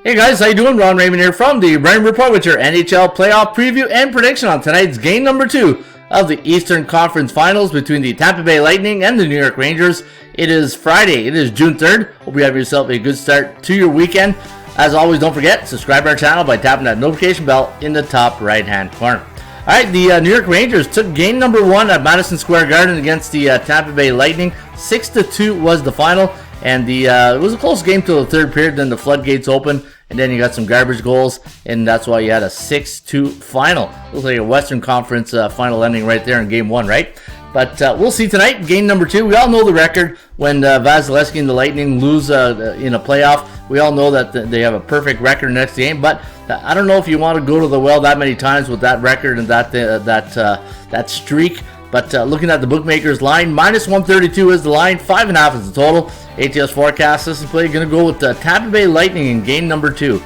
Hey guys, how you doing? Raymond here from the Raymond Report with your NHL playoff preview and prediction on tonight's game number 2 of the Eastern Conference Finals between the Tampa Bay Lightning and the New York Rangers. It is Friday. It is June 3rd. Hope you have yourself a good start to your weekend. As always, don't forget, subscribe to our channel by tapping that notification bell in the top right-hand corner. Alright, the New York Rangers took game number 1 at Madison Square Garden against the Tampa Bay Lightning. 6-2 was the final. And it was a close game till the third period. Then the floodgates opened, and then you got some garbage goals, and that's why you had a 6-2 final. Looks like a Western Conference final ending right there in game 1, right? But we'll see tonight, game number 2. We all know the record when Vasilevsky and the Lightning lose in a playoff. We all know that they have a perfect record next game, but I don't know if you want to go to the well that many times with that record and that streak. But looking at the bookmakers line, minus 132 is the line, 5.5 is the total. ATS forecast system play going to go with the Tampa Bay Lightning in game number 2.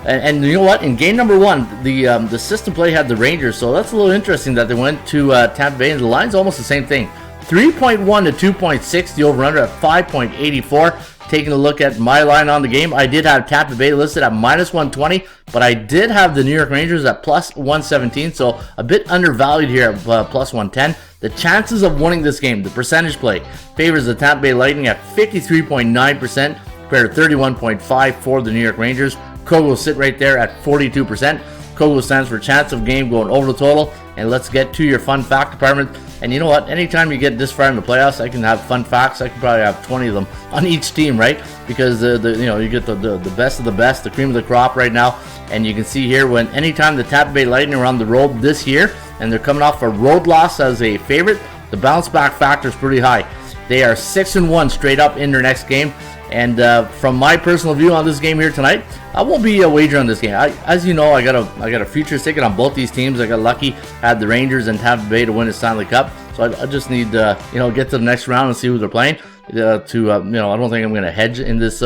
And you know what? In game number 1, the system play had the Rangers, so that's a little interesting that they went to Tampa Bay, and the line's almost the same thing. 3.1 to 2.6, the over-under at 5.84. Taking a look at my line on the game, I did have Tampa Bay listed at minus 120, but I did have the New York Rangers at plus 117, so a bit undervalued here at plus 110. The chances of winning this game, the percentage play, favors the Tampa Bay Lightning at 53.9% compared to 31.5% for the New York Rangers. Kogo will sit right there at 42%. Kogo stands for chance of game going over the total. And let's get to your fun fact department. And you know what? Anytime you get this far in the playoffs, I can have fun facts. I can probably have 20 of them on each team, right? Because you get the best of the best, the cream of the crop right now. And you can see here when anytime the Tampa Bay Lightning are on the road this year, and they're coming off a road loss as a favorite, the bounce back factor is pretty high. They are 6-1 straight up in their next game. And from my personal view on this game here tonight, I won't be a wager on this game. As you know, I got a futures ticket on both these teams. I got lucky, had the Rangers and Tampa Bay to win the Stanley Cup. So I just need to get to the next round and see who they're playing. I don't think I'm going to hedge in this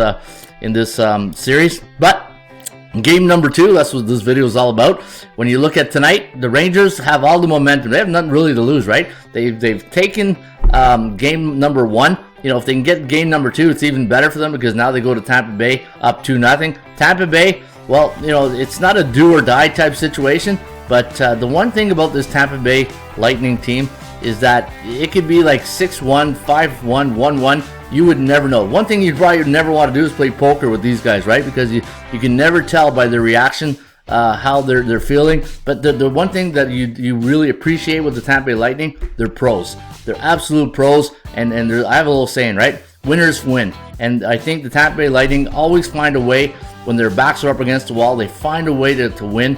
series, but. Game number 2, that's what this video is all about. When you look at tonight, the Rangers have all the momentum. They have nothing really to lose, right? They've taken game number 1. If they can get game number 2, it's even better for them because now they go to Tampa Bay up 2-0. Tampa Bay, well, it's not a do or die type situation, but the one thing about this Tampa Bay Lightning team is that it could be like 6-1, 5-1, 1-1. You would never know. One thing you probably never want to do is play poker with these guys, right? Because you can never tell by their reaction how they're feeling. But the one thing that you really appreciate with the Tampa Bay Lightning, they're pros. They're absolute pros. And I have a little saying, right? Winners win. And I think the Tampa Bay Lightning always find a way when their backs are up against the wall. They find a way to win.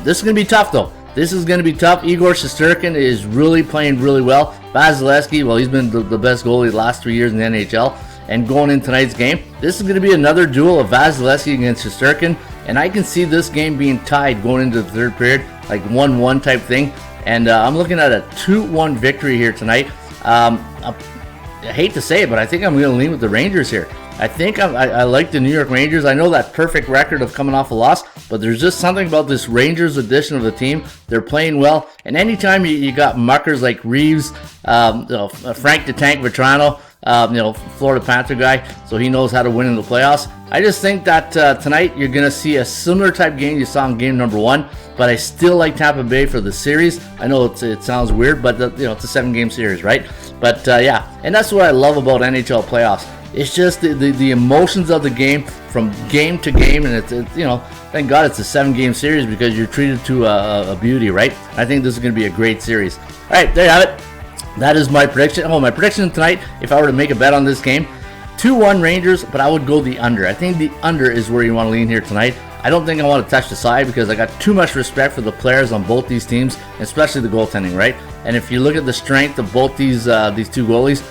This is going to be tough, though. This is going to be tough. Igor Shesterkin is really playing really well. Vasilevsky, well, he's been the best goalie the last 3 years in the NHL. And going in tonight's game, this is going to be another duel of Vasilevsky against Shesterkin. And I can see this game being tied going into the third period, like 1-1 type thing. And I'm looking at a 2-1 victory here tonight. I hate to say it, but I think I'm going to lean with the Rangers here. I think I like the New York Rangers. I know that perfect record of coming off a loss, but there's just something about this Rangers edition of the team. They're playing well, and anytime you got muckers like Reeves, Frank the Tank Vetrano, Florida Panther guy, so he knows how to win in the playoffs. I just think that tonight you're going to see a similar type game you saw in game number 1, but I still like Tampa Bay for the series. I know it sounds weird, but it's a 7-game series, right? But yeah, and that's what I love about NHL playoffs. It's just the emotions of the game from game to game, and it's thank God it's a 7-game series because you're treated to a beauty, right? I think this is going to be a great series. All right, there you have it. That is my prediction. My prediction tonight, if I were to make a bet on this game, 2-1 Rangers, but I would go the under. I think the under is where you want to lean here tonight. I don't think I want to touch the side because I got too much respect for the players on both these teams, especially the goaltending, right? And if you look at the strength of both these two goalies,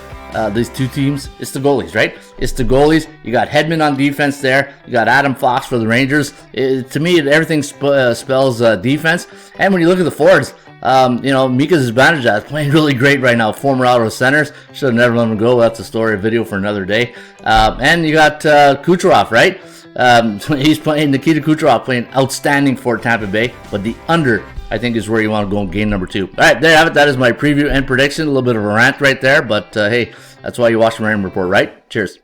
these two teams, it's the goalies, right? It's the goalies. You got Hedman on defense there. You got Adam Fox for the Rangers. To me, everything spells defense. And when you look at the forwards, Mika Zibanejad is playing really great right now. Former Ottawa Senators. Should have never let him go. That's a story, a video for another day. And you got Kucherov, right? He's playing, Nikita Kucherov playing outstanding for Tampa Bay. But the under, I think, is where you want to go in game number 2. All right, there you have it. That is my preview and prediction. A little bit of a rant right there. But, hey, that's why you watch the Raymond Report, right? Cheers.